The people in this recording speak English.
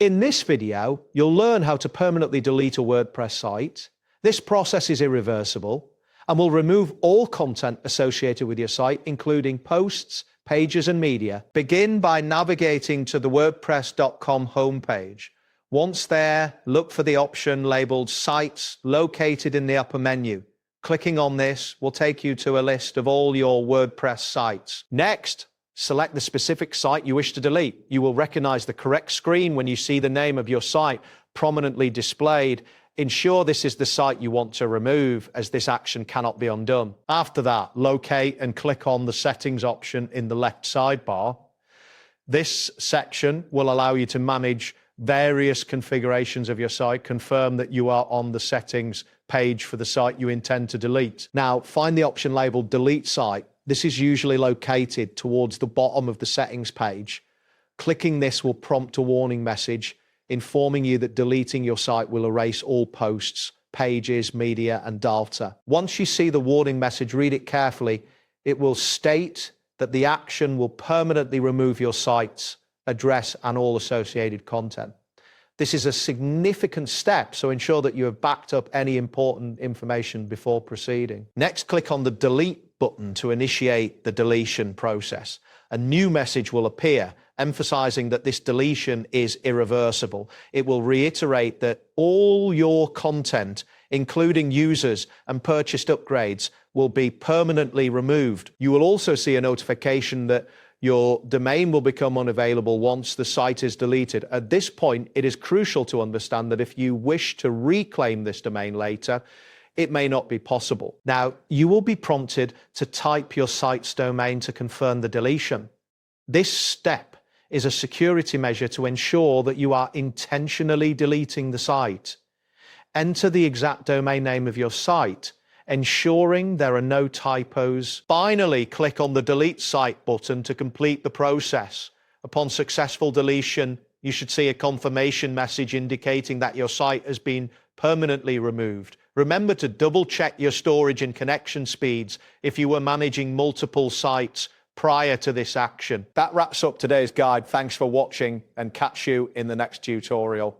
In this video, you'll learn how to permanently delete a WordPress site. This process is irreversible and will remove all content associated with your site, including posts, pages, and media. Begin by navigating to the WordPress.com homepage. Once there, look for the option labeled Sites located in the upper menu. Clicking on this will take you to a list of all your WordPress sites. Next, select the specific site you wish to delete. You will recognize the correct screen when you see the name of your site prominently displayed. Ensure this is the site you want to remove, as this action cannot be undone. After that, locate and click on the settings option in the left sidebar. This section will allow you to manage various configurations of your site. Confirm that you are on the settings page for the site you intend to delete. Now, find the option labeled Delete Site. This is usually located towards the bottom of the settings page. Clicking this will prompt a warning message informing you that deleting your site will erase all posts, pages, media, and data. Once you see the warning message, read it carefully. It will state that the action will permanently remove your site's address and all associated content. This is a significant step, so ensure that you have backed up any important information before proceeding. Next, click on the Delete button to initiate the deletion process. A new message will appear, emphasizing that this deletion is irreversible. It will reiterate that all your content, including users and purchased upgrades, will be permanently removed. You will also see a notification that your domain will become unavailable once the site is deleted. At this point, it is crucial to understand that if you wish to reclaim this domain later, it may not be possible. Now, you will be prompted to type your site's domain to confirm the deletion. This step is a security measure to ensure that you are intentionally deleting the site. Enter the exact domain name of your site, ensuring there are no typos. Finally, click on the Delete Site button to complete the process. Upon successful deletion, you should see a confirmation message indicating that your site has been permanently removed. Remember to double-check your storage and connection speeds if you were managing multiple sites prior to this action. That wraps up today's guide. Thanks for watching, and catch you in the next tutorial.